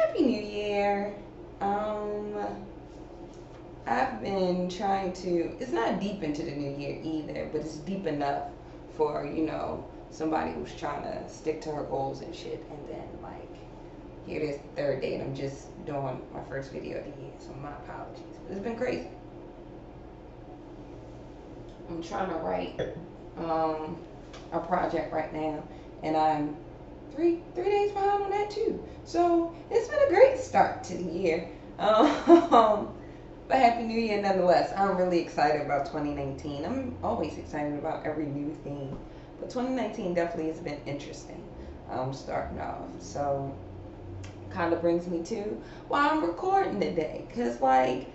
Happy New Year. I've been trying to, it's not deep into the new year either, but it's deep enough for, somebody who's trying to stick to her goals and shit. And then, like, here it is the third day, and I'm just doing my first video of the year, so my apologies. It's been crazy. I'm trying to write a project right now, and I'm three days behind on that too. So it's been a great start to the year. But Happy New Year nonetheless. I'm really excited about 2019. I'm always excited about every new thing, but 2019 definitely has been interesting. Starting off, so kind of brings me to why I'm recording today. Cause like,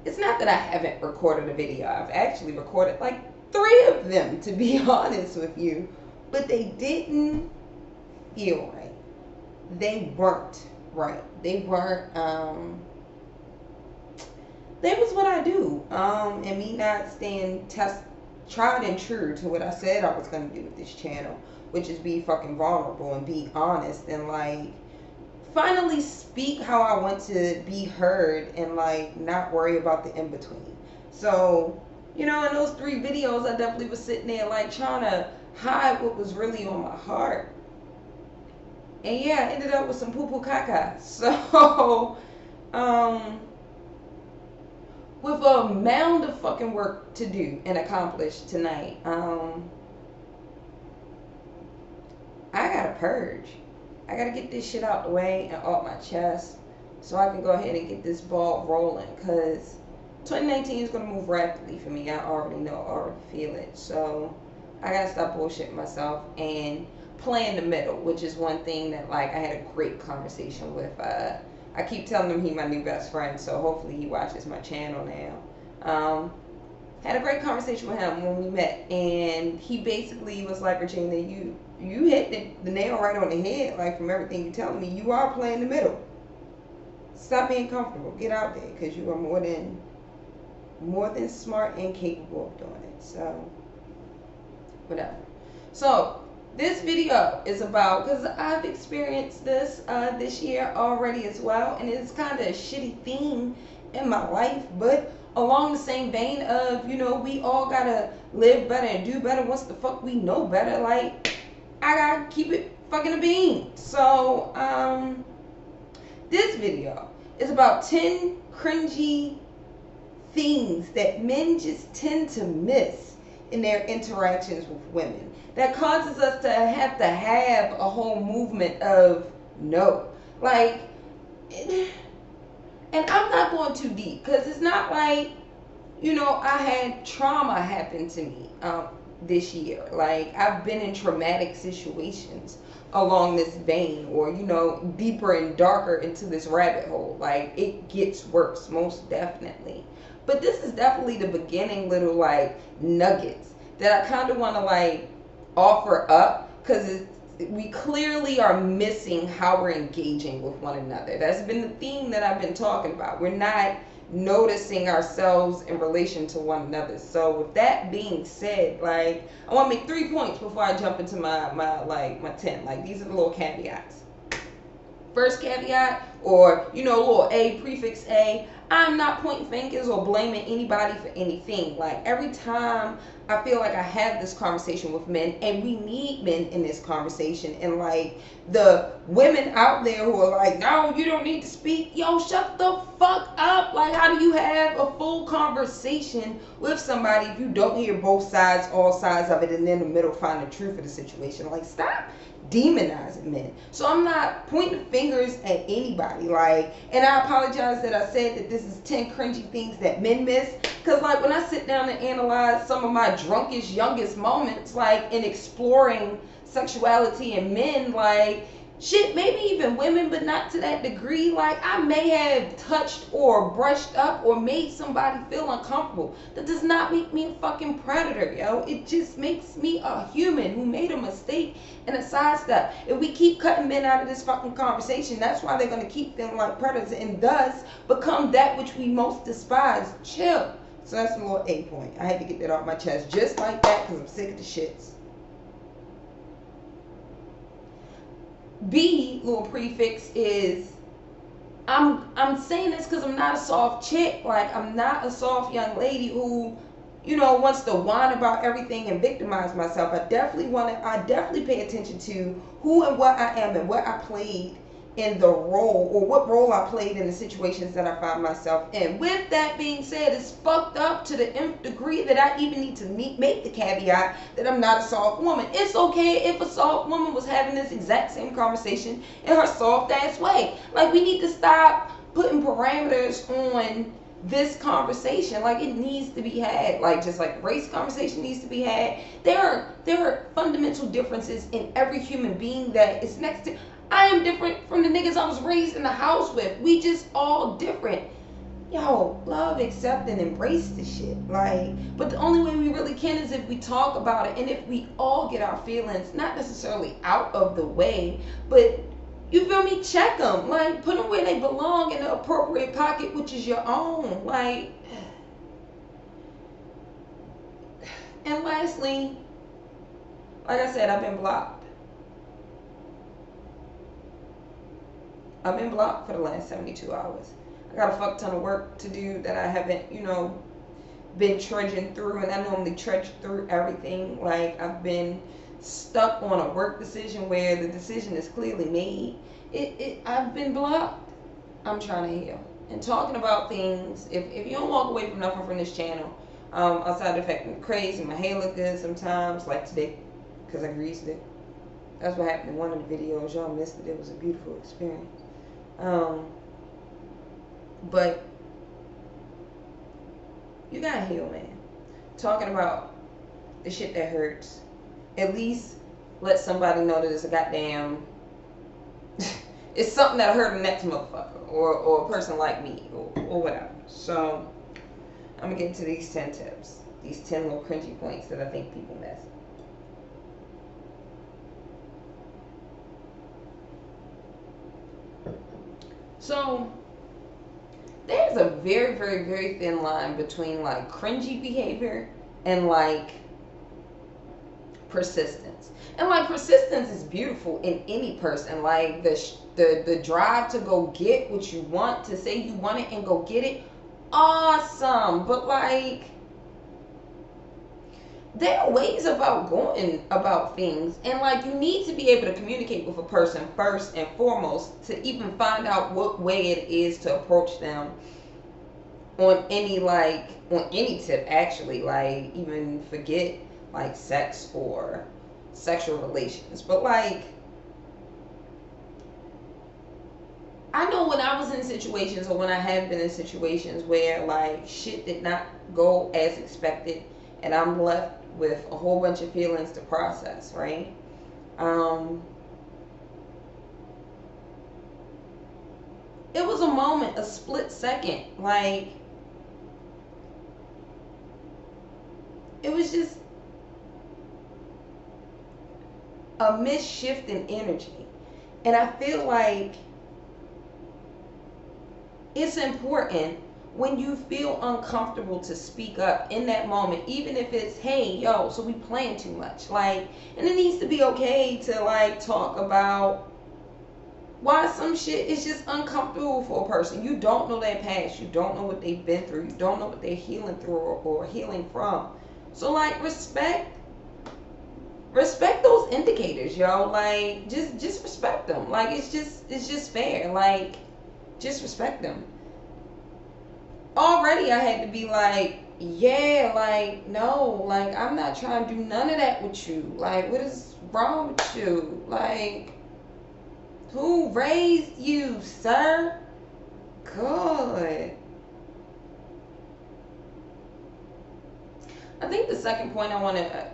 it's not that I haven't recorded a video. I've actually recorded like 3 of them, to be honest with you, but they didn't feel right. They weren't right. They weren't. That was what I do. And me not staying tried and true to what I said I was gonna do with this channel, which is be fucking vulnerable and be honest and like finally speak how I want to be heard and like not worry about the in between. So, in those 3 videos, I definitely was sitting there like trying to hide what was really on my heart. And yeah, I ended up with some poo-poo caca. So, with a mound of fucking work to do and accomplish tonight, I gotta purge. I gotta get this shit out the way and off my chest so I can go ahead and get this ball rolling, because 2019 is gonna move rapidly for me. I already know, I already feel it. So I gotta stop bullshitting myself and play in the middle, which is one thing that like I had a great conversation with. I keep telling him he my new best friend, so hopefully he watches my channel now. Had a great conversation with him when we met, and he basically was like, Regina, you hit the nail right on the head. Like, from everything you're telling me, you are playing the middle. Stop being comfortable. Get out there, because you are more than smart and capable of doing it. So, whatever. So, this video is about, because I've experienced this this year already as well, and it's kind of a shitty thing in my life, but along the same vein of, we all gotta live better and do better once the fuck we know better. Like, I gotta keep it fucking a bean. So, this video is about 10 cringy things that men just tend to miss in their interactions with women that causes us to have a whole movement of no. Like, and I'm not going too deep, because it's not like, I had trauma happen to me this year. Like, I've been in traumatic situations along this vein, or, deeper and darker into this rabbit hole. Like, it gets worse, most definitely. But this is definitely the beginning little, like, nuggets that I kind of want to, like, offer up, because we clearly are missing how we're engaging with one another. That's been the theme that I've been talking about. We're not noticing ourselves in relation to one another. So with that being said, like, I want to make 3 points before I jump into my 10. Like, these are the little caveats. First caveat, or little A, prefix A, I'm not pointing fingers or blaming anybody for anything. Like, every time I feel like I have this conversation with men, and we need men in this conversation, and like the women out there who are like, no, you don't need to speak, yo, shut the fuck up. Like, how do you have a full conversation with somebody if you don't hear both sides, all sides of it, and then in the middle find the truth of the situation? Like, stop demonizing men. So I'm not pointing fingers at anybody, like, and I apologize that I said that this is 10 cringy things that men miss, because like when I sit down and analyze some of my drunkest, youngest moments, like in exploring sexuality in men, like, shit, maybe even women, but not to that degree. Like, I may have touched or brushed up or made somebody feel uncomfortable. That does not make me a fucking predator, yo. It just makes me a human who made a mistake and a sidestep. If we keep cutting men out of this fucking conversation, that's why they're going to keep feeling like predators and thus become that which we most despise. Chill. So that's a little A point. I had to get that off my chest just like that, because I'm sick of the shits. B, little prefix, is I'm saying this because I'm not a soft chick. Like, I'm not a soft young lady who, you know, wants to whine about everything and victimize myself. I definitely pay attention to who and what I am and what I played in the role, or what role I played in the situations that I find myself in. With that being said, it's fucked up to the nth degree that I even need to make the caveat that I'm not a soft woman. It's okay if a soft woman was having this exact same conversation in her soft ass way. Like, we need to stop putting parameters on this conversation. Like, it needs to be had. Like, just like race conversation needs to be had. There are fundamental differences in every human being that is next to. I am different from the niggas I was raised in the house with. We just all different. Yo, love, accept, and embrace the shit. Like, but the only way we really can is if we talk about it, and if we all get our feelings not necessarily out of the way, but, you feel me, check them. Like, put them where they belong, in the appropriate pocket, which is your own. Like, and lastly, like I said, I've been blocked. I've been blocked for the last 72 hours. I got a fuck ton of work to do that I haven't, you know, been trudging through, and I normally trudge through everything. Like, I've been stuck on a work decision where the decision is clearly made. I've been blocked. I'm trying to heal. And talking about things, if you don't walk away from nothing from this channel, outside the fact I'm crazy, my hair look good sometimes, like today, because I greased it. That's what happened in one of the videos. Y'all missed it. It was a beautiful experience. But you gotta heal, man. Talking about the shit that hurts, at least let somebody know that it's a goddamn it's something that'll hurt the next motherfucker, or a person like me, or whatever. So I'm gonna get into these 10 tips, these 10 little cringy points that I think people miss. So there's a very, very, very thin line between like cringy behavior and like persistence. And like, persistence is beautiful in any person. Like, the drive to go get what you want, to say you want it and go get it, awesome. But like, there are ways about going about things, and like, you need to be able to communicate with a person first and foremost to even find out what way it is to approach them on any tip, actually. Like, even forget like sex or sexual relations, but like, I know when I was in situations, or when I have been in situations where like shit did not go as expected, and I'm left with a whole bunch of feelings to process, right? It was a moment, a split second. Like, it was just a misshift in energy. And I feel like it's important, when you feel uncomfortable, to speak up in that moment, even if it's, hey, yo, so we playing too much. Like, and it needs to be okay to like talk about why some shit is just uncomfortable for a person. You don't know their past. You don't know what they've been through. You don't know what they're healing through, or healing from. So like, respect those indicators, yo. Like, just respect them. Like, it's just fair. Like, just respect them. Already I had to be like, yeah, like, no, like, I'm not trying to do none of that with you. Like, what is wrong with you? Like, who raised you, sir? Good. I think the second point I want to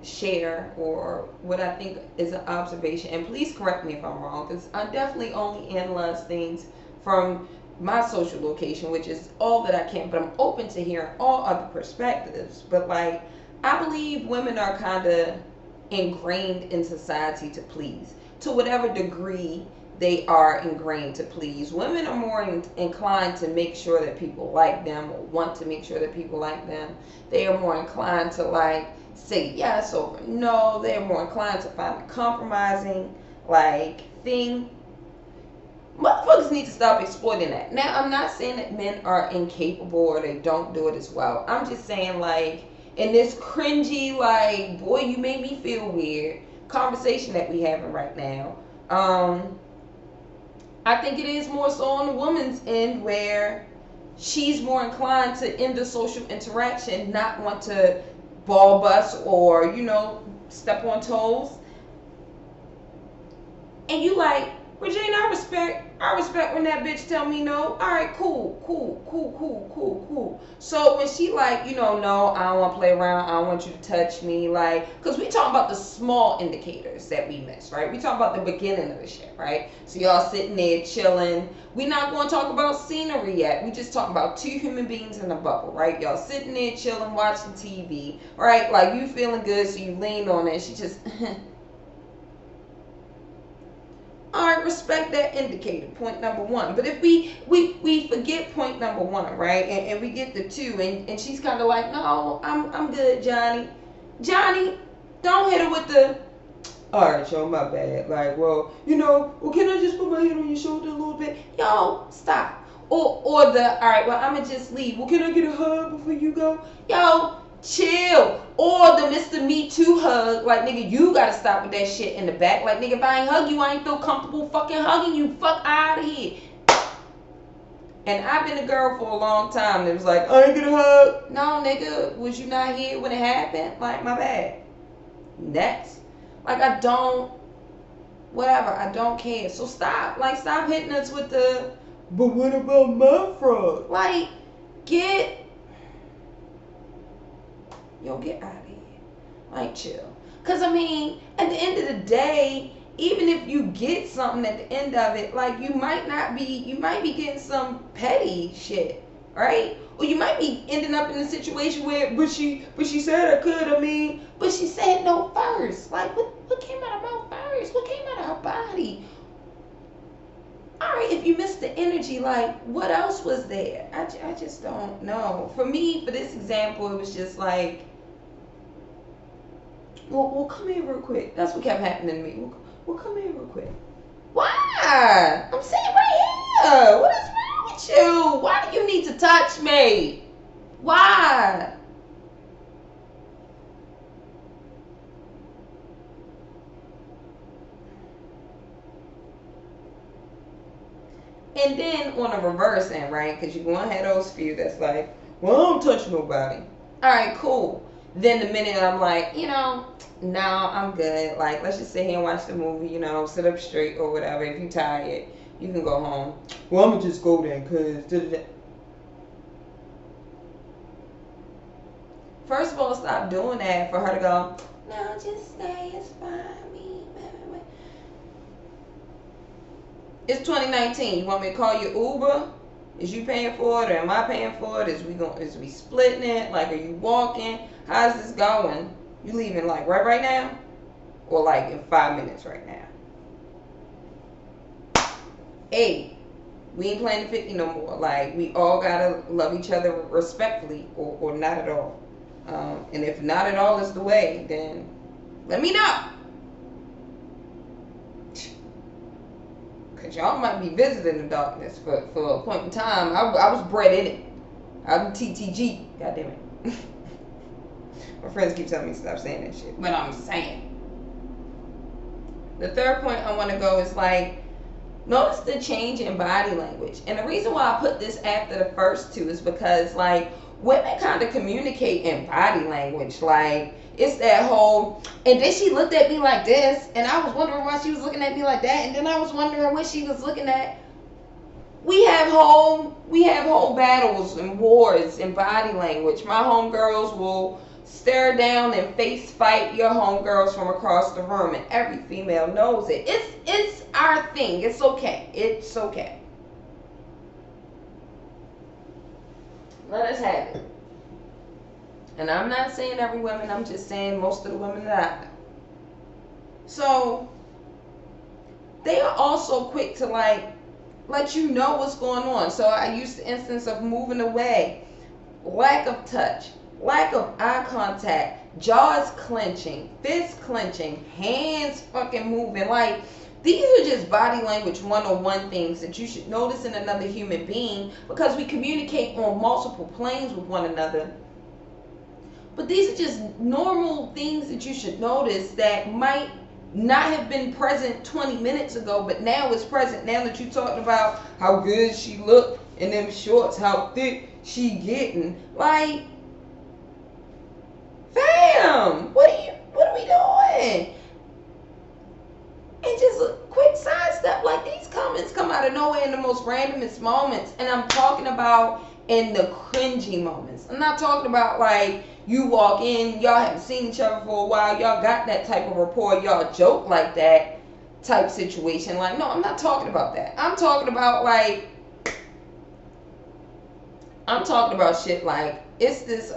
share, or what I think is an observation, and please correct me if I'm wrong, because I definitely only analyze things from my social location, which is all that I can, but I'm open to hearing all other perspectives. But like, I believe women are kind of ingrained in society to please, to whatever degree they are ingrained to please. Women are more inclined to make sure that people like them, or want to make sure that people like them. They are more inclined to like say yes over no. They're more inclined to find a compromising like thing. Motherfuckers need to stop exploiting that. Now, I'm not saying that men are incapable or they don't do it as well. I'm just saying, like, in this cringy, like, boy, you made me feel weird conversation that we having right now, I think it is more so on the woman's end where she's more inclined to end the social interaction, not want to ball bust or, step on toes. And you like, Regina, I respect when that bitch tell me no. All right, cool. So when she like, no, I don't want to play around. I don't want you to touch me. Like, because we talking about the small indicators that we miss, right? We talking about the beginning of the shit, right? So y'all sitting there chilling. We not going to talk about scenery yet. We just talking about two human beings in a bubble, right? Y'all sitting there chilling, watching TV, right? Like you feeling good, so you lean on it. She just... All right, respect that indicator, point number one. But if we forget point number one, right, and we get the two, and she's kind of like, no, I'm good, Johnny. Johnny, don't hit her with the, all right, yo, my bad. Like, well, can I just put my hand on your shoulder a little bit? Yo, stop. Or the, all right, well, I'm going to just leave. Well, can I get a hug before you go? Yo, chill. Or the Mr. Me Too hug. Like, nigga, you gotta stop with that shit in the back. Like, nigga, if I ain't hug you, I ain't feel comfortable fucking hugging you. Fuck out of here. And I've been a girl for a long time that was like, I ain't gonna hug. No, nigga, was you not here when it happened? Like, my bad. Next. Like, I don't care. So stop. Like, stop hitting us with the, but what about my frog? Like, get out of here. Like, chill. Because, I mean, at the end of the day, even if you get something at the end of it, like, you might be getting some petty shit, right? Or you might be ending up in a situation where, but she said I could, but she said no first. Like, what came out of her mouth first? What came out of her body? All right, if you missed the energy, like, what else was there? I just don't know. For me, for this example, it was just like, well, come here real quick. That's what kept happening to me. Well, come here real quick. Why? I'm sitting right here. What is wrong with you? Why do you need to touch me? Why? And then on the reverse end, right? Because you're going to have those few that's like, well, I don't touch nobody. All right, cool. Then the minute I'm like, no, I'm good. Like, let's just sit here and watch the movie, sit up straight or whatever. If you're tired, you can go home. Well, I'm going to just go then because... First of all, stop doing that for her to go, no, just stay. It's fine. It's 2019. You want me to call you Uber? Is you paying for it or am I paying for it? Is we splitting it? Like, are you walking? How's this going? You leaving like right now? Or like in 5 minutes right now? Hey, we ain't playing the 50 no more. Like, we all gotta love each other respectfully or not at all. And if not at all is the way, then let me know. Because y'all might be visiting the darkness for a point in time. I was bred in it. I'm TTG. God damn it. My friends keep telling me to stop saying that shit. But I'm saying. The third point I want to go is like, notice the change in body language. And the reason why I put this after the first two is because, like, women kind of communicate in body language. Like, it's that whole, and then she looked at me like this, and I was wondering why she was looking at me like that, and then I was wondering what she was looking at. We have whole battles and wars in body language. My homegirls will stare down and face fight your homegirls from across the room, and every female knows it. It's our thing. It's okay. It's okay. Let us have it. And I'm not saying every woman, I'm just saying most of the women that I know. So, they are also quick to like, let you know what's going on. So I used the instance of moving away, lack of touch, lack of eye contact, jaws clenching, fists clenching, hands fucking moving. Like, These are just body language 101 things that you should notice in another human being, because we communicate on multiple planes with one another. But these are just normal things that you should notice that might not have been present 20 minutes ago, but now it's present. Now that you talked about how good she looked in them shorts, how thick she getting. Like, fam, what are we doing? And just a quick sidestep, like, these comments come out of nowhere in the most randomest moments. And I'm talking about in the cringy moments. I'm not talking about like you walk in, y'all haven't seen each other for a while, y'all got that type of rapport, y'all joke like that type situation. Like, no, I'm not talking about that. I'm talking about shit like, it's this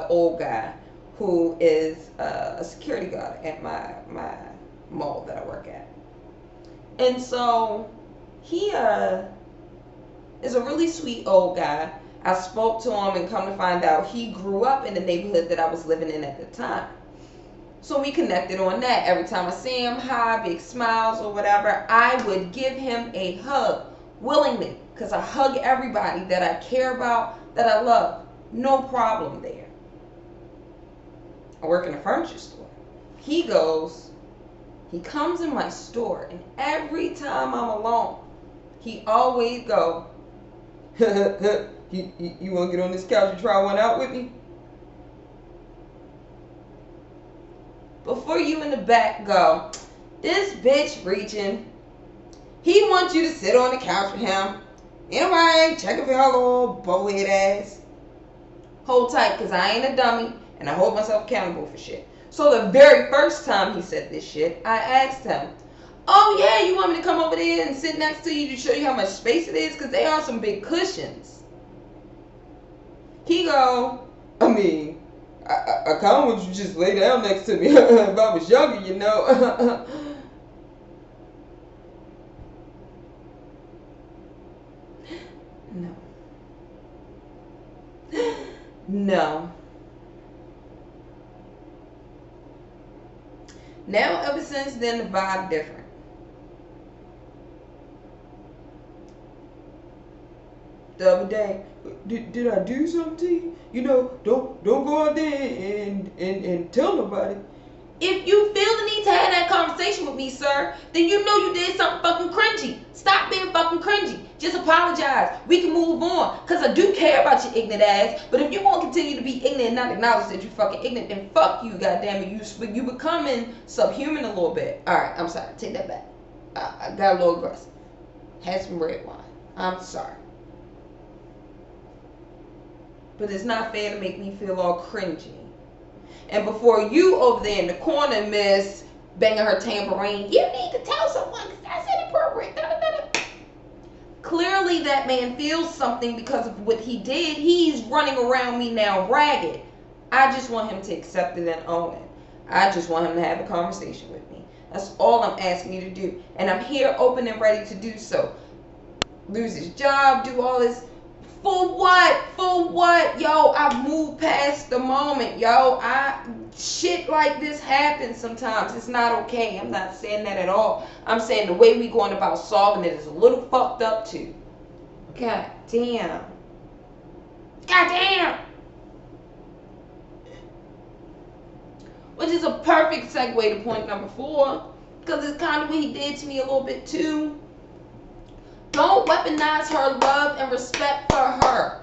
old guy who is a security guard at my mall that I work at. And so he is a really sweet old guy. I spoke to him, and come to find out he grew up in the neighborhood that I was living in at the time. So we connected on that. Every time I see him, hi, big smiles or whatever, I would give him a hug willingly, because I hug everybody that I care about, that I love. No problem there. I work in a furniture store. He comes in my store, and every time I'm alone, he always go, you want to get on this couch and try one out with me? Before you in the back go, this bitch reaching. He wants you to sit on the couch with him. Anyway, check for her little bowhead ass. Hold tight, because I ain't a dummy, and I hold myself accountable for shit. So the very first time he said this shit, I asked him, oh yeah, you want me to come over there and sit next to you to show you how much space it is? Because they are some big cushions. He go, I mean, I kind of want you to just lay down next to me. If I was younger, you know. No. No. Now, ever since then, the vibe different. The other day, did I do something to you? You know, don't go out there and tell nobody. If you feel the need to have that conversation with me, sir, then you know you did something fucking cringy. Stop being fucking cringy. Just apologize. We can move on. Because I do care about your ignorant ass. But if you want to continue to be ignorant and not acknowledge that you fucking ignorant, then fuck you, goddammit. You becoming subhuman a little bit. Alright, I'm sorry. Take that back. I got a little aggressive. Had some red wine. I'm sorry. But it's not fair to make me feel all cringy. And before you over there in the corner, miss, banging her tambourine, you need to tell someone because that's inappropriate. Da-da-da-da. Clearly that man feels something because of what he did. He's running around me now ragged. I just want him to accept it and own it. I just want him to have a conversation with me. That's all I'm asking you to do. And I'm here open and ready to do so. Lose his job, do all this. For what? For what? Yo, I've moved past the moment, yo. Shit like this happens sometimes. It's not okay. I'm not saying that at all. I'm saying the way we going about solving it is a little fucked up too. God damn. God damn. Which is a perfect segue to point number 4. Because it's kind of what he did to me a little bit too. Don't weaponize her love and respect for her.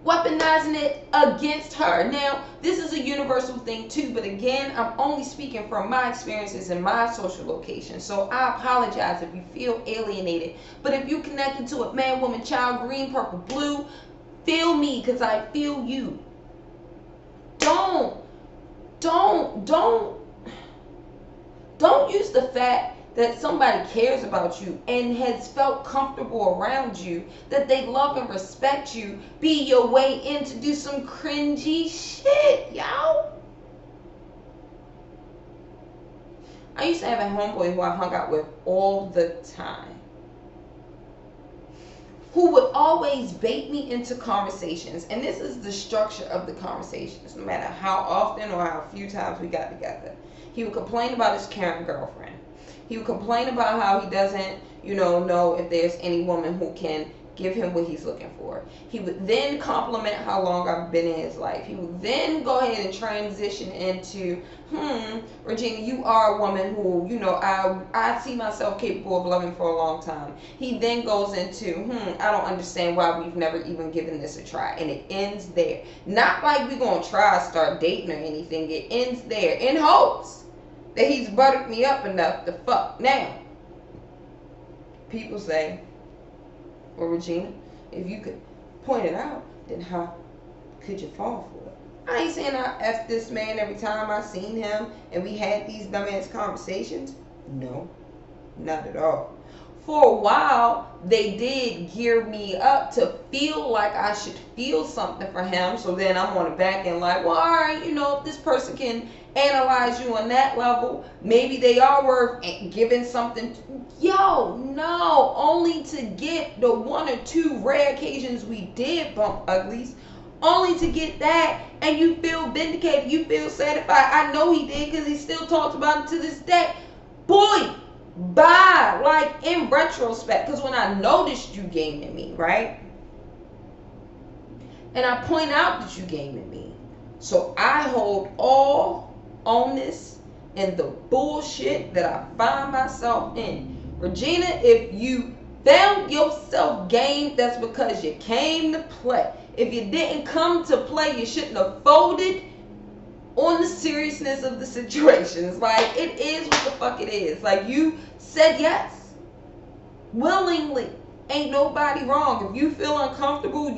Weaponizing it against her. Now, this is a universal thing too, but again, I'm only speaking from my experiences in my social location. So I apologize if you feel alienated. But if you connected to it, man, woman, child, green, purple, blue, feel me because I feel you. Don't use the fact that somebody cares about you and has felt comfortable around you, that they love and respect you, be your way in to do some cringy shit, yo. I used to have a homeboy who I hung out with all the time, who would always bait me into conversations. And this is the structure of the conversations, no matter how often or how few times we got together. He would complain about his current girlfriend. He would complain about how he doesn't, know if there's any woman who can give him what he's looking for. He would then compliment how long I've been in his life. He would then go ahead and transition into, Regina, you are a woman who, I see myself capable of loving for a long time. He then goes into, I don't understand why we've never even given this a try. And it ends there. Not like we're going to try to start dating or anything. It ends there in hopes that he's buttered me up enough to fuck. Now, people say, well, Regina, if you could point it out, then how could you fall for it? I ain't saying I F this man every time I seen him and we had these dumbass conversations. No, not at all. For a while, they did gear me up to feel like I should feel something for him. So then I'm on the back end like, well, all right, if this person can analyze you on that level, maybe they are worth giving something. Yo, no, only to get the one or two rare occasions we did bump uglies, only to get that, and you feel vindicated, you feel satisfied. I know he did because he still talks about it to this day. Boy, bye. Like, in retrospect, because when I noticed you gaming me, right, and I point out that you gaming me, so I hold all onus in the bullshit that I find myself in. Regina, if you found yourself game, that's because you came to play. If you didn't come to play, you shouldn't have folded on the seriousness of the situations. Like, it is what the fuck it is. Like, you said yes willingly. Ain't nobody wrong. If you feel uncomfortable,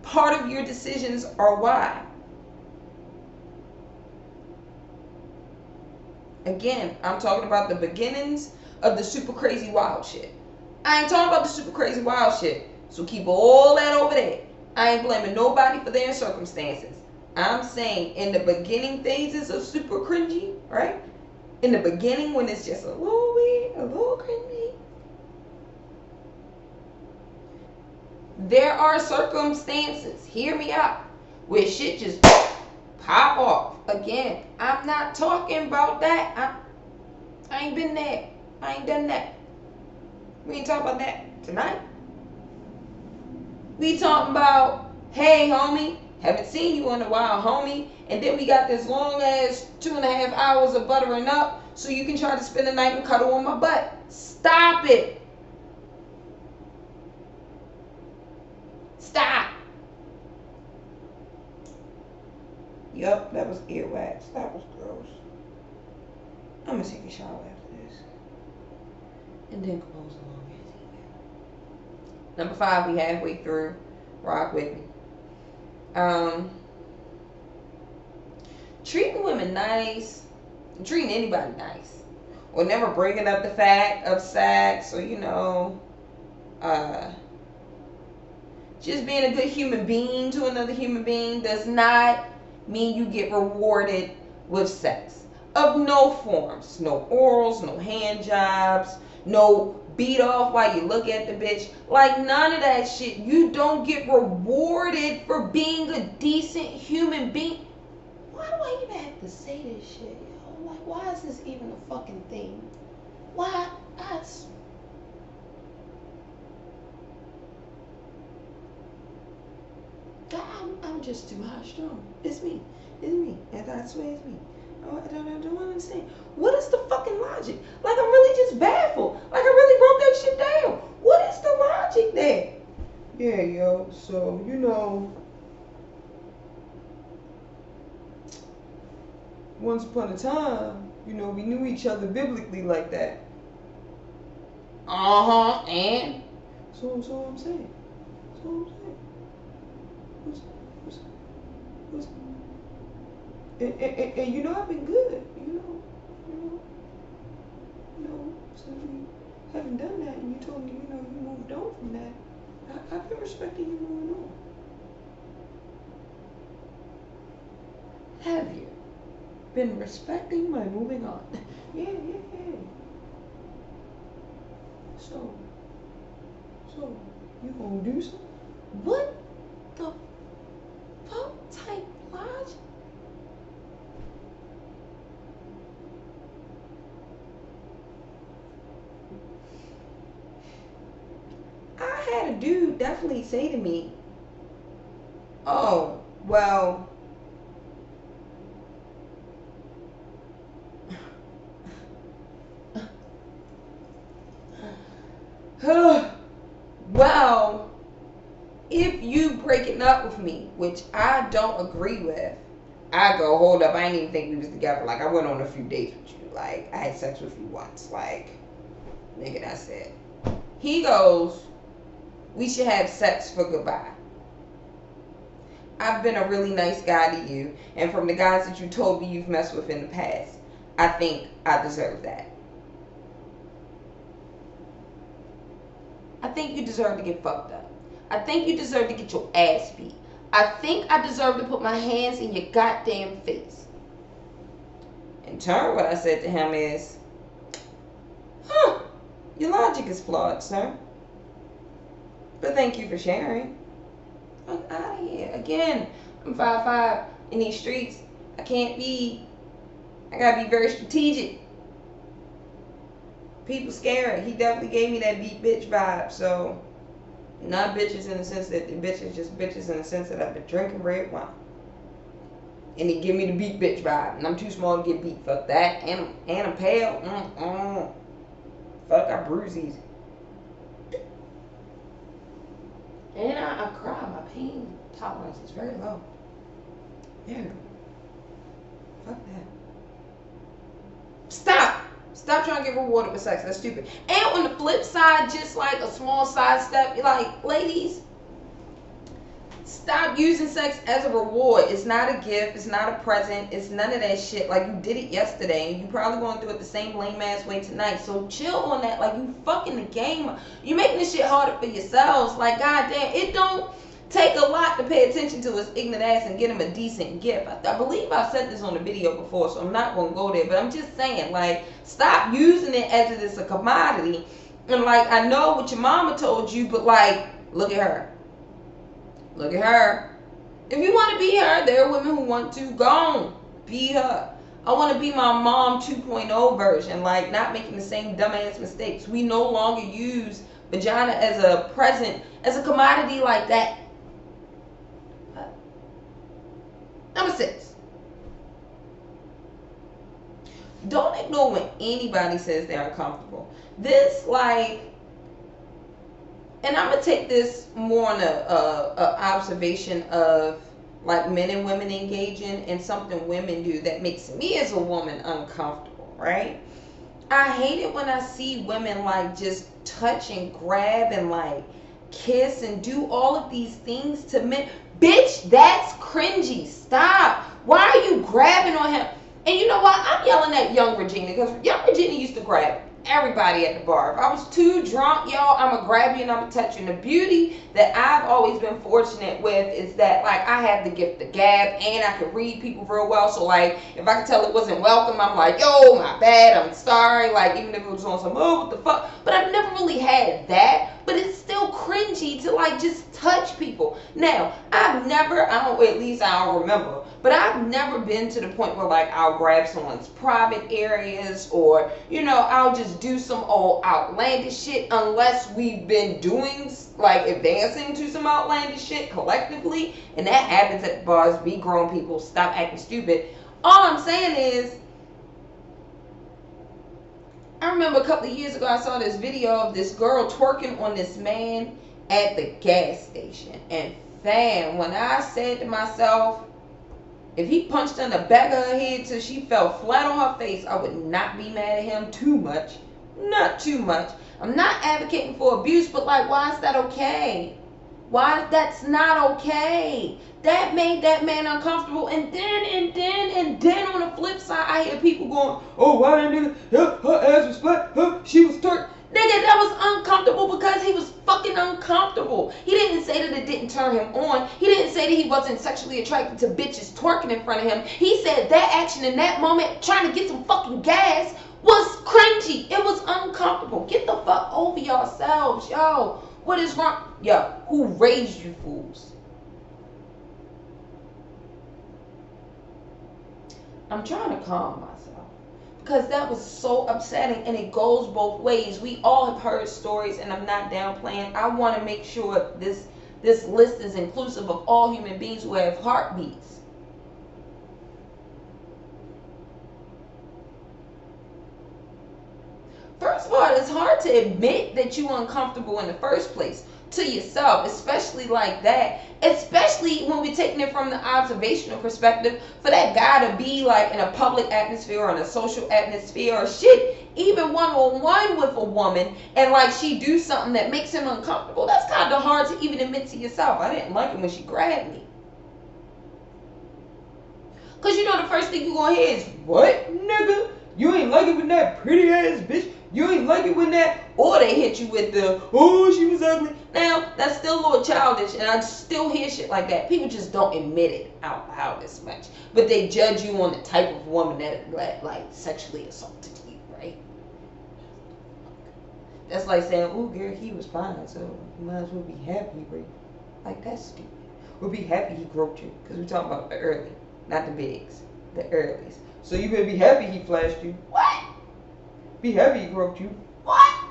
part of your decisions are why. Again, I'm talking about the beginnings of the super crazy wild shit. I ain't talking about the super crazy wild shit. So keep all that over there. I ain't blaming nobody for their circumstances. I'm saying in the beginning phases of super cringy, right? In the beginning when it's just a little weird, a little cringy. There are circumstances, hear me out, where shit just pop off. Again, I'm not talking about that. I ain't been there. I ain't done that. We ain't talking about that tonight. We talking about, hey, homie, haven't seen you in a while, homie. And then we got this long ass 2.5 hours of buttering up so you can try to spend the night and cuddle on my butt. Stop it. Stop. Yup, that was earwax. That was gross. I'm gonna take a shower after this. And then compose a long ass email. Number 5, we halfway through. Rock with me. Treating women nice, treating anybody nice, or never bringing up the fact of sex, or just being a good human being to another human being does not mean you get rewarded with sex of no forms. No orals, no hand jobs, no beat off while you look at the bitch. Like, none of that shit. You don't get rewarded for being a decent human being. Why do I even have to say this shit, yo? Like, why is this even a fucking thing? Why? I'm just too high strung. It's me. It's me. And I swear it's me. I don't understand. What is the fucking logic? Like, I'm really just baffled. Like, I really broke that shit down. What is the logic there? Yeah, yo. So, once upon a time, we knew each other biblically like that. And? So I'm saying. And I've been good, since we haven't done that, and you told me, you moved on from that. I've been respecting you moving on. Have you been respecting my moving on? Yeah. So you gonna do something? What the fuck type logic? had a dude definitely say to me, oh, well, well, if you breaking up with me, which I don't agree with, I go, hold up, I didn't even think we was together. Like, I went on a few dates with you. Like, I had sex with you once. Like, nigga, that's it. He goes, we should have sex for goodbye. I've been a really nice guy to you, and from the guys that you told me you've messed with in the past, I think I deserve that. I think you deserve to get fucked up. I think you deserve to get your ass beat. I think I deserve to put my hands in your goddamn face. In turn, what I said to him is, your logic is flawed, sir. But thank you for sharing. I'm out of here. Again, I'm 5'5" in these streets. I gotta be very strategic. People scary. He definitely gave me that beat bitch vibe, so not bitches in the sense that the bitches just bitches in the sense that I've been drinking red wine. And he give me the beat bitch vibe. And I'm too small to get beat. Fuck that. And I'm pale. Fuck, I bruise easy. And I cry. My pain tolerance is very low. Yeah. Fuck that. Stop trying to get rewarded with sex. That's stupid. And on the flip side, just like a small sidestep, like, ladies, stop using sex as a reward. It's not a gift. It's not a present. It's none of that shit. Like, you did it yesterday, and you probably going to do it the same lame ass way tonight. So chill on that. Like, you fucking the game. You making this shit harder for yourselves. Like, goddamn, it don't take a lot to pay attention to his ignorant ass and get him a decent gift. I believe I said this on the video before, so I'm not going to go there. But I'm just saying, like, stop using it as if it's a commodity. And, like, I know what your mama told you, but, like, look at her. Look at her. If you want to be her, there are women who want to. Go on. Be her. I want to be my mom 2.0 version. Like, not making the same dumbass mistakes. We no longer use vagina as a present, as a commodity like that. Number 6. Don't ignore when anybody says they're uncomfortable. This, like, and I'm going to take this more on a observation of, like, men and women engaging in something women do that makes me as a woman uncomfortable, right? I hate it when I see women, like, just touch and grab and, like, kiss and do all of these things to men. Bitch, that's cringy. Stop. Why are you grabbing on him? And you know what? I'm yelling at young Regina, because young Regina used to grab everybody at the bar. If I was too drunk, y'all, I'm gonna grab you and I'm gonna touch you. And the beauty that I've always been fortunate with is that, like, I have the gift of gab and I can read people real well. So, like, if I could tell it wasn't welcome, I'm like, yo, my bad, I'm sorry. Like, even if it was on some, oh, what the fuck. But I've never really had that. But it's still cringy to, like, just touch people. Now, at least I don't remember, but I've never been to the point where, like, I'll grab someone's private areas, or, you know, I'll just do some old outlandish shit, unless we've been doing, like, advancing to some outlandish shit collectively. And that happens at the bars. Be grown people. Stop acting stupid. All I'm saying is, I remember a couple of years ago, I saw this video of this girl twerking on this man at the gas station. And fam, when I said to myself, if he punched her in the back of her head till she fell flat on her face, I would not be mad at him too much. Not too much. I'm not advocating for abuse, but, like, why is that okay? Why? That's not okay. That made that man uncomfortable. And then on the flip side, I hear people going, oh, why didn't her ass was flat, she was twerk. Nigga, that was uncomfortable because he was fucking uncomfortable. He didn't say that it didn't turn him on. He didn't say that he wasn't sexually attracted to bitches twerking in front of him. He said that action in that moment, trying to get some fucking gas, was cringy. It was uncomfortable. Get the fuck over yourselves, yo. What is wrong? Yo, who raised you fools? I'm trying to calm myself. because that was so upsetting, and it goes both ways. We all have heard stories, and I'm not downplaying. I want to make sure this list is inclusive of all human beings who have heartbeats. First of all, it's hard to admit that you're uncomfortable in the first place to yourself, especially like that. Especially when we're taking it from the observational perspective, for that guy to be like in a public atmosphere or in a social atmosphere or shit, even one-on-one with a woman, and like she do something that makes him uncomfortable. That's kind of hard to even admit to yourself. I didn't like it when she grabbed me. Cause you know the first thing you gonna hear is, what, nigga? You ain't like it when that pretty ass bitch. You ain't like it when that, or they hit you with the, oh, she was ugly. Now, that's still a little childish, and I still hear shit like that. People just don't admit it out loud as much. But they judge you on the type of woman that like sexually assaulted you, right? That's like saying, oh, girl, he was fine, so you might as well be happy, right? Like, that's stupid. We'll be happy he groped you, because we're talking about the early, not the bigs, the earlies. So you better be happy he flashed you. What? Be happy he groped you. What?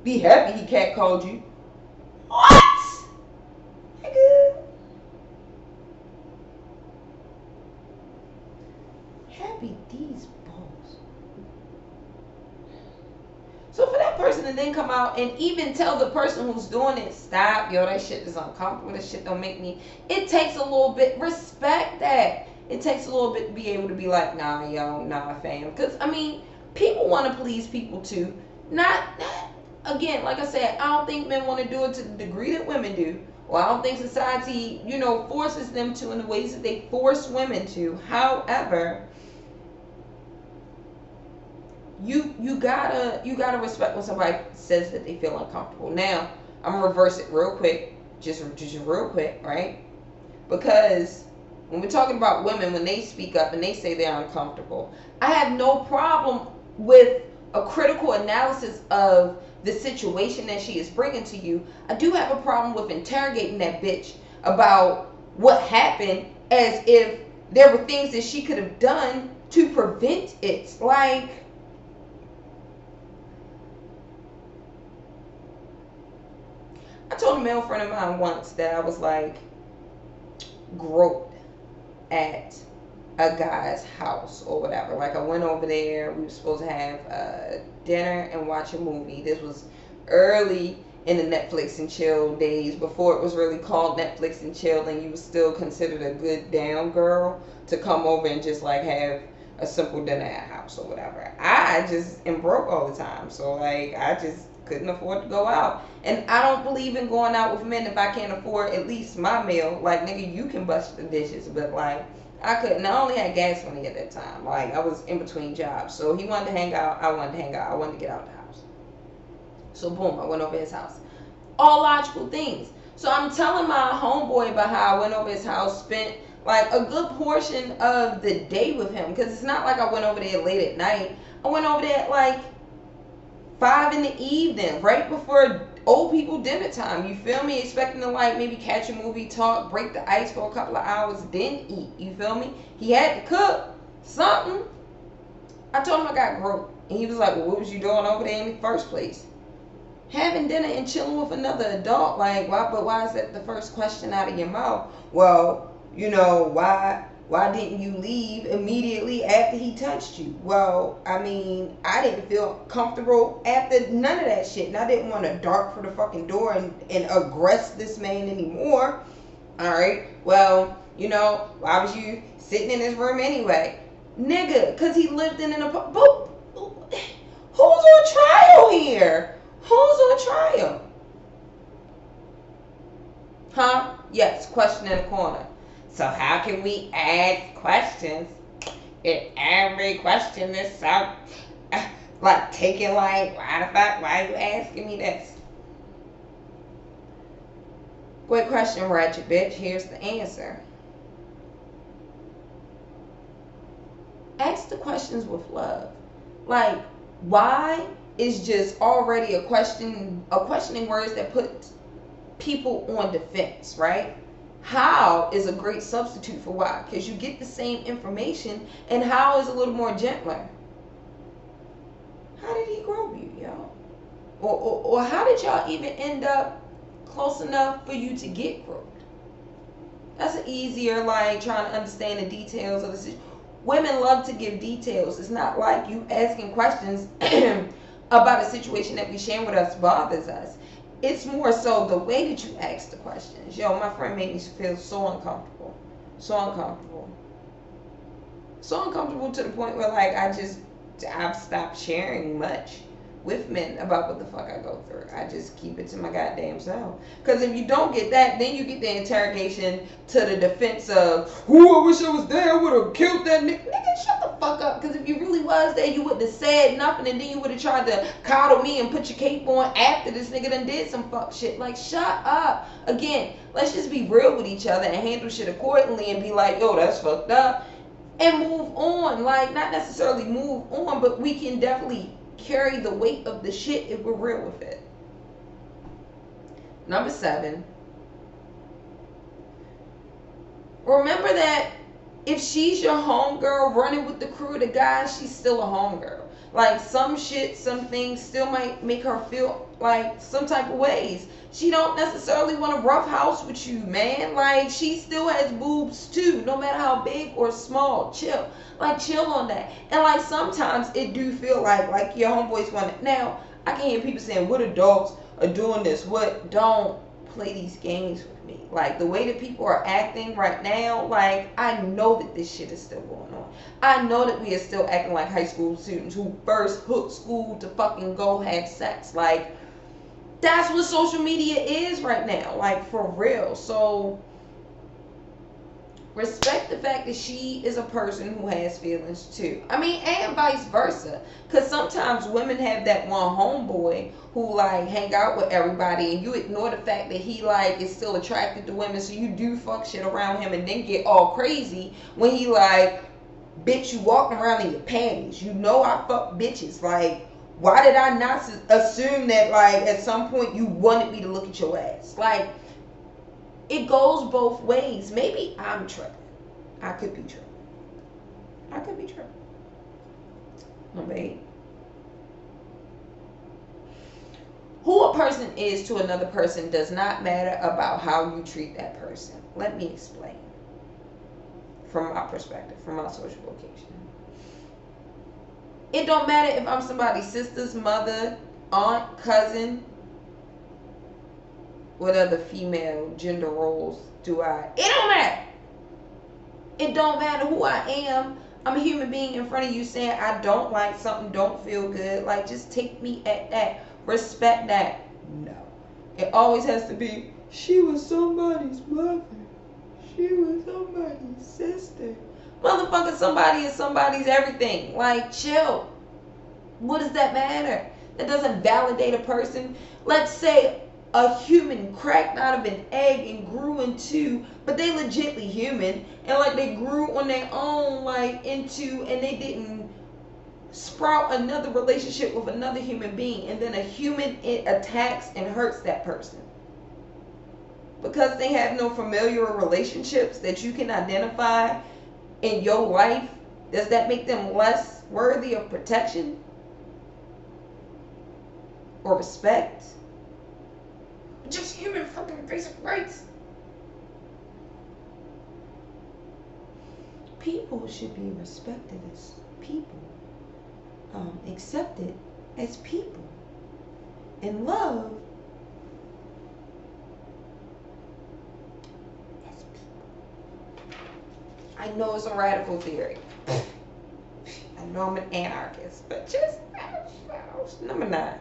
Be happy he catcalled you. What? Nigga. Happy these balls. So for that person to then come out and even tell the person who's doing it, stop, yo, that shit is uncomfortable, that shit don't make me, it takes a little bit, respect that. It takes a little bit to be able to be like, nah, yo, nah, fam. Because, I mean, people want to please people too. Not, again, like I said, I don't think men want to do it to the degree that women do. Well, I don't think society, forces them to in the ways that they force women to. However, you gotta respect when somebody says that they feel uncomfortable. Now, I'm gonna reverse it real quick, just real quick, right? Because when we're talking about women, when they speak up and they say they're uncomfortable, I have no problem with a critical analysis of the situation that she is bringing to you. I do have a problem with interrogating that bitch about what happened as if there were things that she could have done to prevent it. Like, I told a male friend of mine once that I was like groped at a guy's house or whatever. Like, I went over there, we were supposed to have dinner and watch a movie. This was early in the Netflix and chill days, before it was really called Netflix and chill, and you was still considered a good damn girl to come over and just like have a simple dinner at a house or whatever. I just am broke all the time, so like I just couldn't afford to go out. And I don't believe in going out with men if I can't afford at least my meal. Like, nigga, you can bust the dishes, but like I couldn't. I only had gas money at that time. Like, I was in between jobs. So he wanted to hang out, I wanted to hang out. I wanted to get out the house. So boom, I went over his house. All logical things. So I'm telling my homeboy about how I went over his house, spent like a good portion of the day with him. Because it's not like I went over there late at night. I went over there at like 5 in the evening, right before old people dinner time. You feel me? Expecting to like maybe catch a movie, talk, break the ice for a couple of hours, then eat. You feel me? He had to cook something. I told him I got groped. And he was like, well, what was you doing over there in the first place? Having dinner and chilling with another adult. Like, why is that the first question out of your mouth? Well, why didn't you leave immediately after he touched you? Well, I mean, I didn't feel comfortable after none of that shit. And I didn't want to dart for the fucking door and aggress this man anymore. Alright, well, why was you sitting in his room anyway? Nigga, because he lived in an apartment. Who's on trial here? Who's on trial? Huh? Yes, question in the corner. So how can we ask questions if every question is so, like, taking like, why the fuck, why are you asking me this? Great question, ratchet bitch. Here's the answer. Ask the questions with love. Like, why is just already a questioning words that put people on defense, right? How is a great substitute for why, because you get the same information, and how is a little more gentler. how did he grow you, yo? Or how did y'all even end up close enough for you to get groped? That's an easier, like, trying to understand the details of the situation. Women love to give details. It's not like you asking questions about a situation that we share with us bothers us. It's more so the way that you ask the questions. Yo, my friend made me feel so uncomfortable. So uncomfortable. So uncomfortable to the point where, like, I've stopped sharing much with men about what the fuck I go through. I just keep it to my goddamn self. Because if you don't get that, then you get the interrogation to the defense of, "Ooh, I wish I was there. I would have killed that nigga." Nigga, shut the fuck up. Because if you really was there, you wouldn't have said nothing, and then you would have tried to coddle me and put your cape on after this nigga done did some fuck shit. Like, shut up. Again, let's just be real with each other and handle shit accordingly and be like, yo, that's fucked up. And move on. Like, not necessarily move on, but we can definitely carry the weight of the shit if we're real with it. Number 7. Remember that if she's your homegirl running with the crew of the guys, she's still a homegirl. Like, some shit, some things still might make her feel like some type of ways. She don't necessarily want to rough house with you, man. Like, she still has boobs too, no matter how big or small. Chill. Like, chill on that. And like, sometimes it do feel like your homeboys want it. Now, I can hear people saying, what adults are doing this? What? Don't play these games with me. Like, the way that people are acting right now, like, I know that this shit is still going on. I know that we are still acting like high school students who first hooked school to fucking go have sex. Like, that's what social media is right now. Like, for real. So, respect the fact that she is a person who has feelings too. I mean, and vice versa. Because sometimes women have that one homeboy who, like, hang out with everybody, and you ignore the fact that he, like, is still attracted to women, so you do fuck shit around him and then get all crazy when he, like, bitch, you walking around in your panties. You know I fuck bitches. Like, why did I not assume that, like, at some point you wanted me to look at your ass? Like, it goes both ways. Maybe I'm tripping. I could be tripping. I could be tripping. Number 8. Who a person is to another person does not matter about how you treat that person. Let me explain. From my perspective, from my social location. It don't matter if I'm somebody's sister's mother, aunt, cousin. What other female gender roles do I? It don't matter. It don't matter who I am. I'm a human being in front of you saying I don't like something, don't feel good. Like, just take me at that. Respect that. No. It always has to be, she was somebody's mother. She was somebody's sister. Motherfucker, somebody is somebody's everything. Like, chill. What does that matter? That doesn't validate a person. Let's say a human cracked out of an egg and grew into, but they legitly human, and like they grew on their own, like into, and they didn't sprout another relationship with another human being, and then a human attacks and hurts that person because they have no familiar relationships that you can identify in your life. Does that make them less worthy of protection or respect? Just human fucking basic rights. People should be respected as people, accepted as people, and loved as people. I know it's a radical theory. I know I'm an anarchist, but just number 9.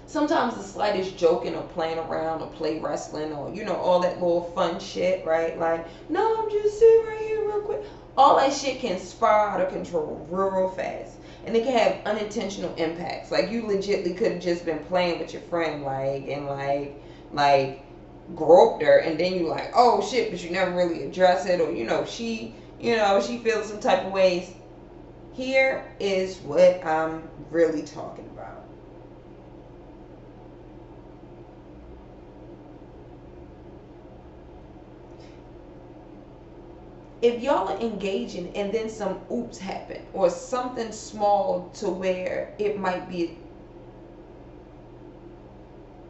Sometimes the slightest joking or playing around or play wrestling or, you know, all that little fun shit, right? Like, no, I'm just sitting right here real quick. All that shit can spiral out of control real fast. And it can have unintentional impacts. Like, you legitly could have just been playing with your friend, like, groped her, and then you like, oh shit, but you never really address it, or, she feels some type of ways. Here is what I'm really talking about. if y'all are engaging and then some oops happen or something small to where it might be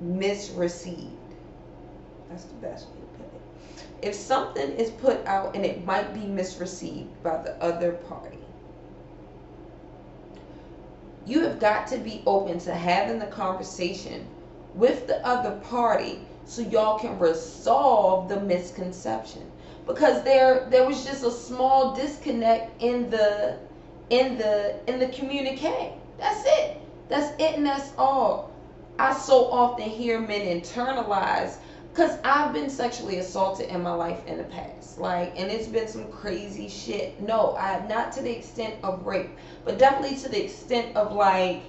misreceived, that's the best way to put it. If something is put out and it might be misreceived by the other party, you have got to be open to having the conversation with the other party so y'all can resolve the misconception. Because there was just a small disconnect in the communique. That's it. That's it, and that's all. I so often hear men internalize, because I've been sexually assaulted in my life in the past, like, and it's been some crazy shit. No, not to the extent of rape, but definitely to the extent of like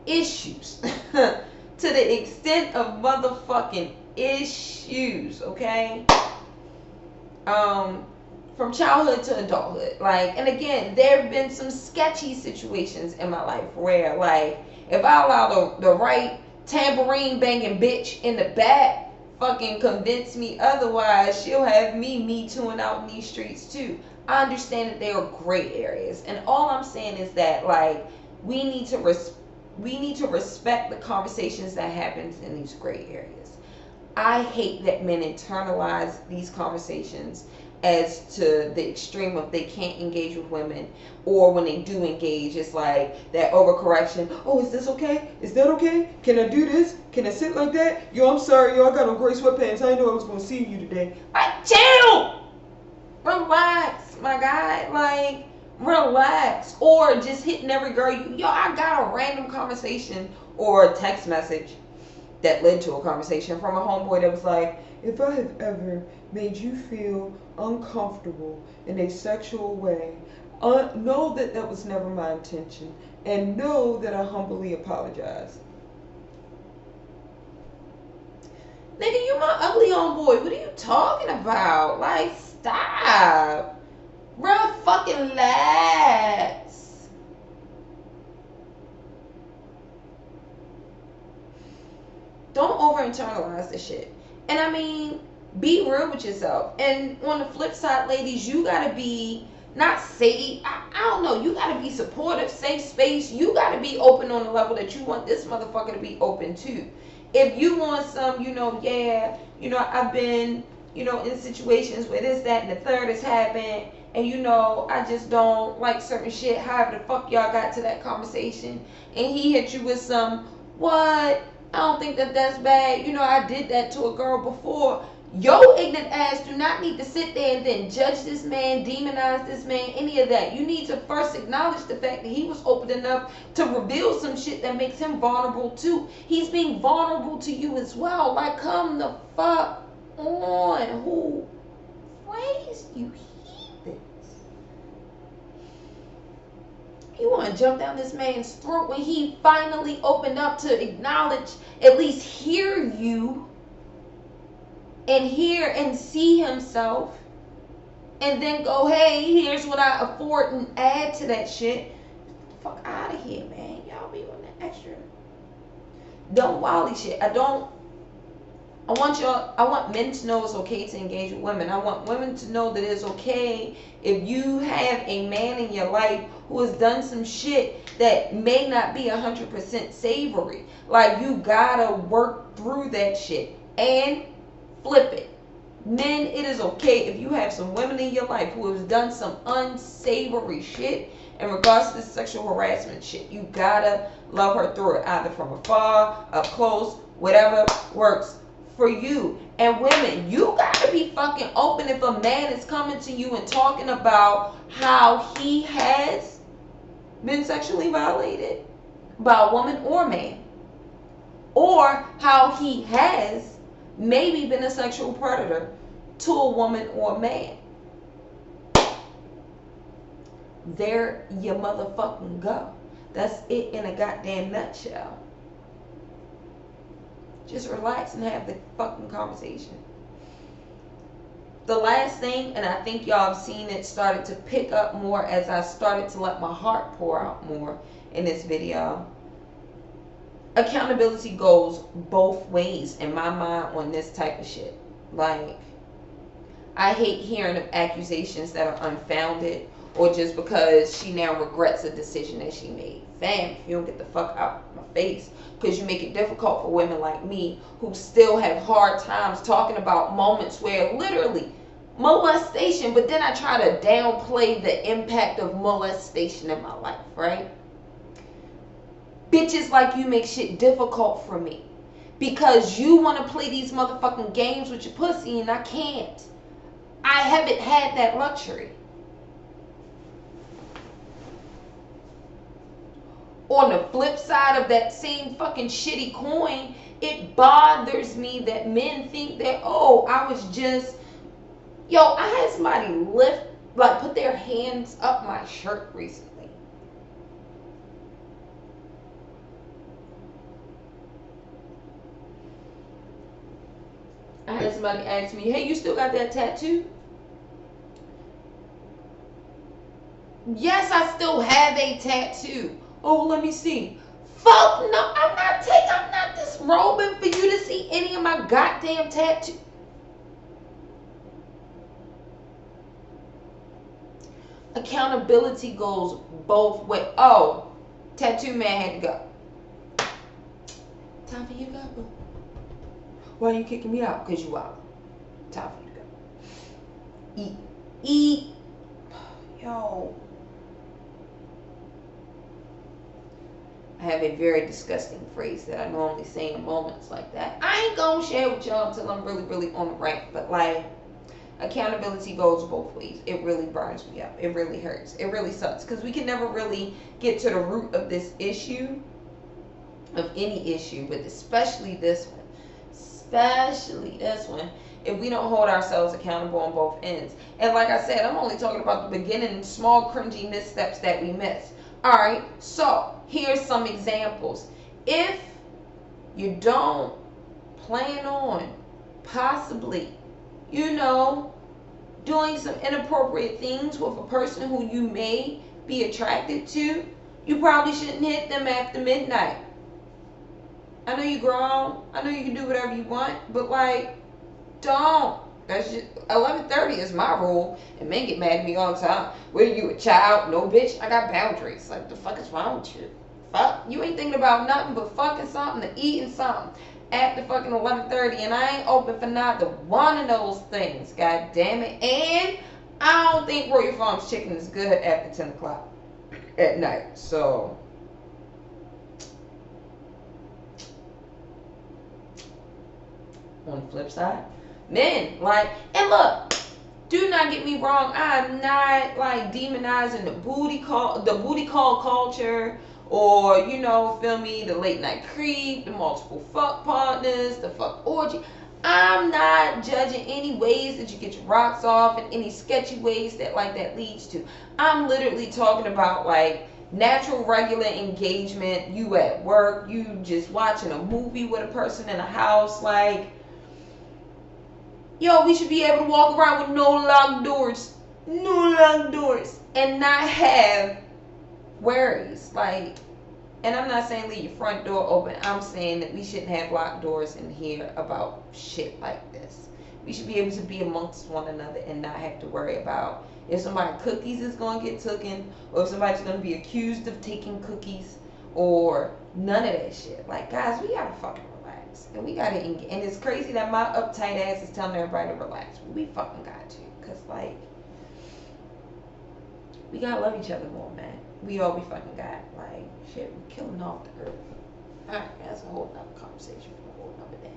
issues. To the extent of motherfucking issues, okay? From childhood to adulthood. Like, and again, there have been some sketchy situations in my life where, like, if I allow the right tambourine banging bitch in the back fucking convince me otherwise, she'll have me tooing out in these streets too. I understand that there are gray areas, and all I'm saying is that, like, we need to respect the conversations that happens in these gray areas. I hate that men internalize these conversations as to the extreme of they can't engage with women, or when they do engage, it's like that overcorrection. Oh, is this okay? Is that okay? Can I do this? Can I sit like that? Yo, I'm sorry, yo, I got on gray sweatpants. I didn't know I was gonna see you today. Like, chill! Relax, my guy. Like, relax. Or just hitting every girl. Yo, I got a random conversation or a text message that led to a conversation from a homeboy that was like, if I have ever made you feel uncomfortable in a sexual way, know that that was never my intention, and know that I humbly apologize. Nigga, you my ugly homeboy. What are you talking about? Like, stop. Bro, fucking relax. Don't over internalize this shit. And I mean, be real with yourself. And on the flip side, ladies, you gotta be not safe. I don't know. You gotta be supportive, safe space. You gotta be open on the level that you want this motherfucker to be open to. If you want some, I've been, in situations where this, that, and the third has happened, and I just don't like certain shit. However the fuck y'all got to that conversation, and he hit you with some, what? I don't think that's bad. I did that to a girl before. Your ignorant ass do not need to sit there and then judge this man, demonize this man, any of that. You need to first acknowledge the fact that he was open enough to reveal some shit that makes him vulnerable too. He's being vulnerable to you as well. Like, come the fuck on. Who raised you heathens? You want to jump down this man's throat when he finally opened up to acknowledge, at least hear you, and hear and see himself, and then go, hey, here's what I afford, and add to that shit. Fuck out of here, man. Y'all be on that extra dumb wily shit. I want men to know it's okay to engage with women. I want women to know that it's okay if you have a man in your life who has done some shit that may not be 100% savory. Like, you gotta work through that shit. And flip it. Men, it is okay if you have some women in your life who have done some unsavory shit in regards to this sexual harassment shit. You gotta love her through it, either from afar, up close, whatever works for you. And women, you gotta be fucking open if a man is coming to you and talking about how he has been sexually violated by a woman or man, or how he has maybe been a sexual predator to a woman or a man. There you motherfucking go. That's it in a goddamn nutshell. Just relax and have the fucking conversation. The last thing, and I think y'all have seen it started to pick up more as I started to let my heart pour out more in this video. Accountability goes both ways in my mind on this type of shit. Like, I hate hearing of accusations that are unfounded or just because she now regrets a decision that she made. Fam, if you don't get the fuck out of my face, because you make it difficult for women like me who still have hard times talking about moments where literally molestation, but then I try to downplay the impact of molestation in my life, right? Bitches like you make shit difficult for me because you want to play these motherfucking games with your pussy and I can't. I haven't had that luxury. On the flip side of that same fucking shitty coin, it bothers me that men think that, oh, I was just, yo, I had somebody put their hands up my shirt recently. I had somebody ask me, hey, you still got that tattoo? Yes, I still have a tattoo. Oh, let me see. Fuck no, I'm not disrobing for you to see any of my goddamn tattoo. Accountability goes both ways. Oh, tattoo man had to go. Time for you to go, boo. Why are you kicking me out? Because you out. Time for you to go. Eat. Yo. I have a very disgusting phrase that I normally say in moments like that. I ain't gonna share with y'all until I'm really, really on the rant. But like, accountability goes both ways. It really burns me up. It really hurts. It really sucks. Because we can never really get to the root of this issue, of any issue, but especially this one. If we don't hold ourselves accountable on both ends. And like I said, I'm only talking about the beginning, small cringy missteps that we miss. Alright, so here's some examples. If you don't plan on possibly, doing some inappropriate things with a person who you may be attracted to, you probably shouldn't hit them after midnight. I know you grown. I know you can do whatever you want, but like, don't. That's just 11:30 is my rule, and men get mad at me all the time. What are you, a child? No, bitch. I got boundaries. Like, the fuck is wrong with you? Fuck, you ain't thinking about nothing but fucking something to eating something at the fucking 11:30, and I ain't open for neither one of those things. God damn it. And I don't think Royal Farms chicken is good after 10 o'clock at night. So on the flip side, men, like, and look, do not get me wrong, I'm not like demonizing the booty call culture, or feel me, the late night creep, the multiple fuck partners, the fuck orgy. I'm not judging any ways that you get your rocks off and any sketchy ways that leads to. I'm literally talking about like natural regular engagement. You at work, you just watching a movie with a person in a house, like, yo, we should be able to walk around with no locked doors, and not have worries. Like, and I'm not saying leave your front door open. I'm saying that we shouldn't have locked doors in here about shit like this. We should be able to be amongst one another and not have to worry about if somebody's cookies is going to get taken, or if somebody's going to be accused of taking cookies, or none of that shit. Like, guys, we gotta fucking relax. And we gotta engage. And it's crazy that my uptight ass is telling everybody to relax. We fucking got to. Because, like, we gotta love each other more, man. We all we fucking got. Like, shit, we're killing off the earth. Alright, that's a whole nother conversation for a whole nother day.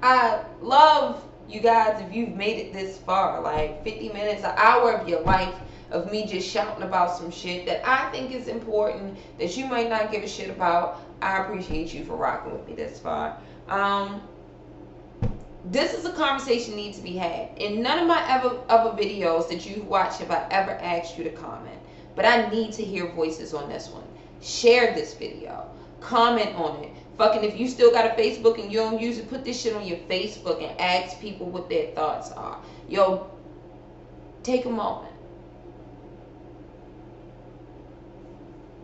I love you guys if you've made it this far. Like, 50 minutes, an hour of your life of me just shouting about some shit that I think is important, that you might not give a shit about. I appreciate you for rocking with me this far. This is a conversation that needs to be had. In none of my other videos that you've watched have I ever asked you to comment. But I need to hear voices on this one. Share this video. Comment on it. Fucking if you still got a Facebook and you don't use it, put this shit on your Facebook and ask people what their thoughts are. Yo, take a moment.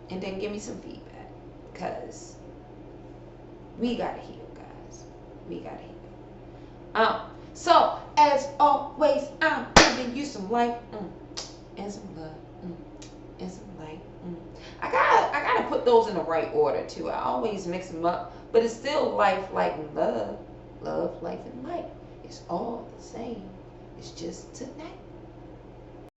And then give me some feedback. Because we gotta heal, guys. We gotta heal. So, As always, I'm giving you some life and some love and some light. I gotta put those in the right order too. I always mix them up, but it's still life, light, and love. Love, life, and light. It's all the same. It's just tonight.